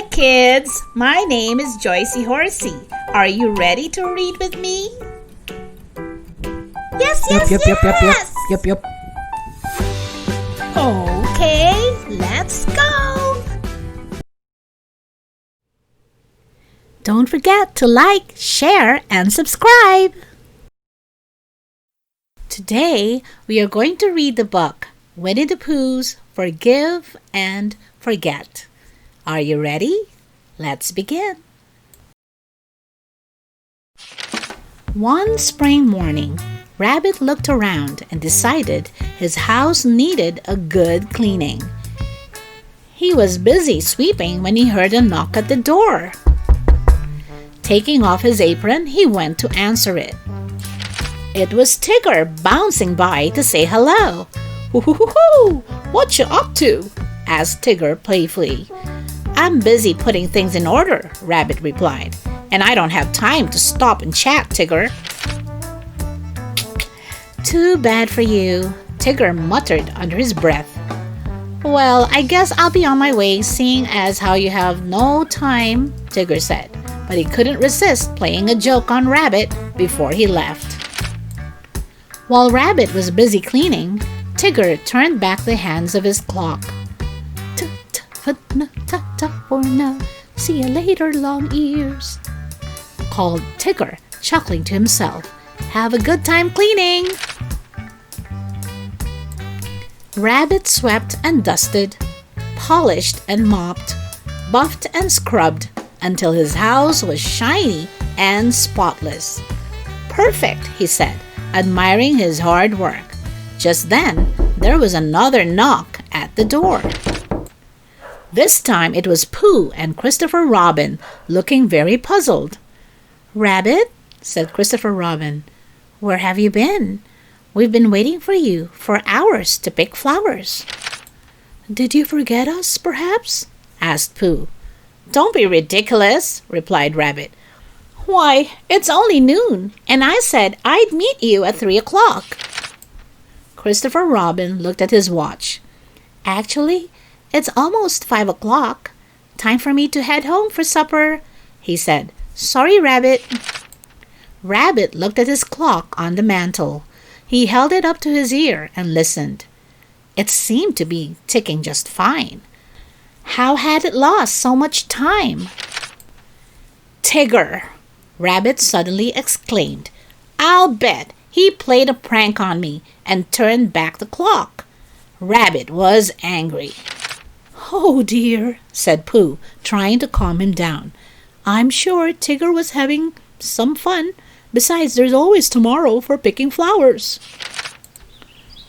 Hi kids, my name is Joycey Horsey. Are you ready to read with me? Yes. Yep. Okay, let's go. Don't forget to like, share, and subscribe. Today, we are going to read the book, Winnie the Pooh's Forgive and Forget. Are you ready? Let's begin. One spring morning, Rabbit looked around and decided his house needed a good cleaning. He was busy sweeping when he heard a knock at the door. Taking off his apron, he went to answer it. It was Tigger bouncing by to say hello. "Hoo-hoo-hoo-hoo! What you up to?" asked Tigger playfully. "I'm busy putting things in order," Rabbit replied, "and I don't have time to stop and chat, Tigger." "Too bad for you," Tigger muttered under his breath. "Well, I guess I'll be on my way, seeing as how you have no time," Tigger said, but he couldn't resist playing a joke on Rabbit before he left. While Rabbit was busy cleaning, Tigger turned back the hands of his clock. "Ta-ta for now, see you later, long ears," called Tigger, chuckling to himself. "Have a good time cleaning." Rabbit swept and dusted, polished and mopped, buffed and scrubbed until his house was shiny and spotless. "Perfect," he said, admiring his hard work. Just then, there was another knock at the door. This time it was Pooh and Christopher Robin, looking very puzzled. "Rabbit," said Christopher Robin, "where have you been? We've been waiting for you for hours to pick flowers." "Did you forget us, perhaps?" asked Pooh. "Don't be ridiculous," replied Rabbit. "Why, it's only noon, and I said I'd meet you at 3 o'clock. Christopher Robin looked at his watch. "Actually, it's almost 5 o'clock. Time for me to head home for supper," he said. "Sorry, Rabbit." Rabbit looked at his clock on the mantel. He held it up to his ear and listened. It seemed to be ticking just fine. How had it lost so much time? "Tigger!" Rabbit suddenly exclaimed. "I'll bet he played a prank on me and turned back the clock." Rabbit was angry. "Oh dear," said Pooh, trying to calm him down. "I'm sure Tigger was having some fun. Besides, there's always tomorrow for picking flowers."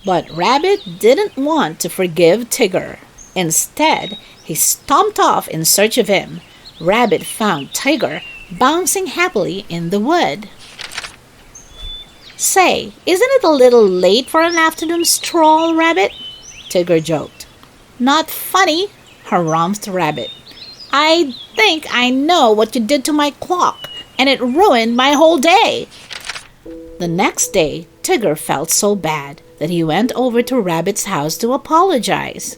But Rabbit didn't want to forgive Tigger. Instead, he stomped off in search of him. Rabbit found Tigger bouncing happily in the wood. "Say, isn't it a little late for an afternoon stroll, Rabbit?" Tigger joked. "Not funny," harumphed Rabbit. "I think I know what you did to my clock, and it ruined my whole day." The next day, Tigger felt so bad that he went over to Rabbit's house to apologize.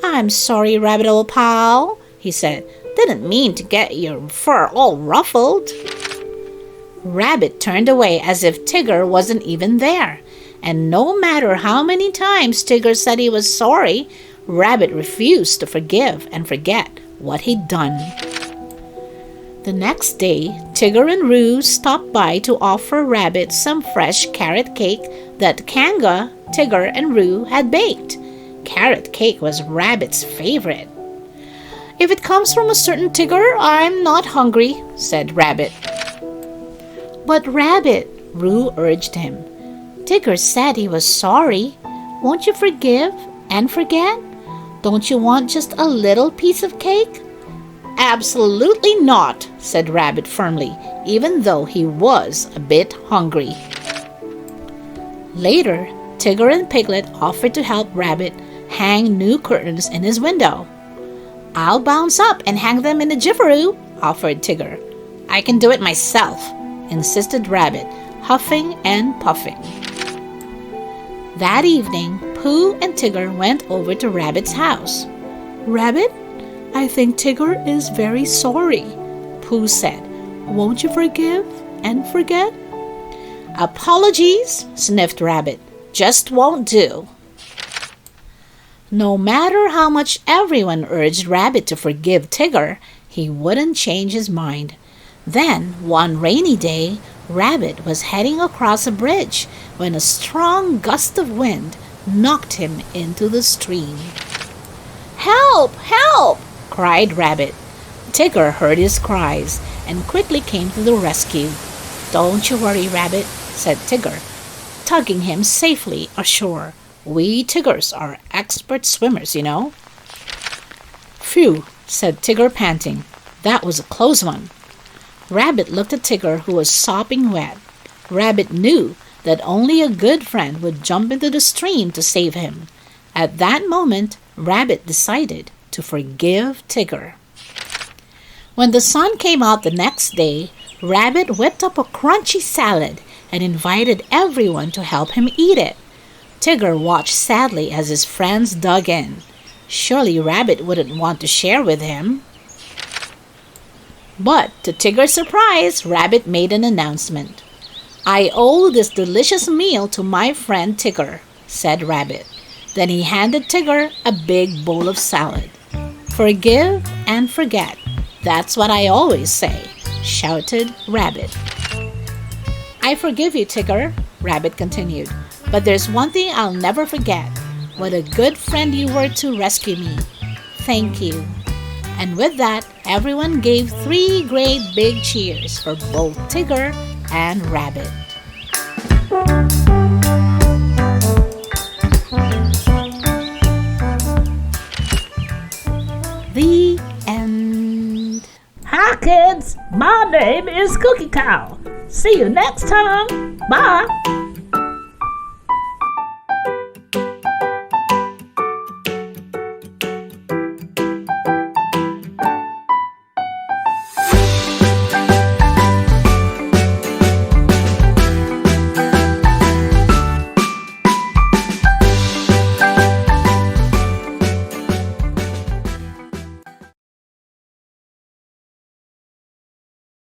"I'm sorry, Rabbit, old pal," he said. "Didn't mean to get your fur all ruffled." Rabbit turned away as if Tigger wasn't even there, and no matter how many times Tigger said he was sorry, Rabbit refused to forgive and forget what he'd done. The next day, Tigger and Roo stopped by to offer Rabbit some fresh carrot cake that Kanga, Tigger, and Roo had baked. Carrot cake was Rabbit's favorite. "If it comes from a certain Tigger, I'm not hungry," said Rabbit. "But Rabbit," Roo urged him, "Tigger said he was sorry. Won't you forgive and forget? Don't you want just a little piece of cake?" "Absolutely not," said Rabbit firmly, even though he was a bit hungry. Later, Tigger and Piglet offered to help Rabbit hang new curtains in his window. "I'll bounce up and hang them in a jifferoo," offered Tigger. "I can do it myself," insisted Rabbit, huffing and puffing. That evening, Pooh and Tigger went over to Rabbit's house. "Rabbit, I think Tigger is very sorry, Pooh said. Won't you forgive and forget? Apologies, sniffed Rabbit. Just won't do. No matter how much everyone urged Rabbit to forgive Tigger, he wouldn't change his mind. Then, one rainy day, Rabbit was heading across a bridge when a strong gust of wind knocked him into the stream. Help! Help! Cried Rabbit. Tigger heard his cries and quickly came to the rescue. Don't you worry, Rabbit, said Tigger, tugging him safely ashore. We Tiggers are expert swimmers, you know. Phew, said Tigger, panting. That was a close one. Rabbit looked at Tigger, who was sopping wet. Rabbit knew that only a good friend would jump into the stream to save him. At that moment, Rabbit decided to forgive Tigger. When the sun came out the next day, Rabbit whipped up a crunchy salad and invited everyone to help him eat it. Tigger watched sadly as his friends dug in. Surely Rabbit wouldn't want to share with him. But to Tigger's surprise, Rabbit made an announcement. I owe this delicious meal to my friend Tigger, said Rabbit. Then he handed Tigger a big bowl of salad. Forgive and forget. That's what I always say, shouted Rabbit. I forgive you, Tigger, Rabbit continued. But there's one thing I'll never forget. What a good friend you were to rescue me. Thank you. And with that, everyone gave 3 great big cheers for both Tigger and Rabbit. The end. Hi kids, my name is Cookie Cow. See you next time. Bye.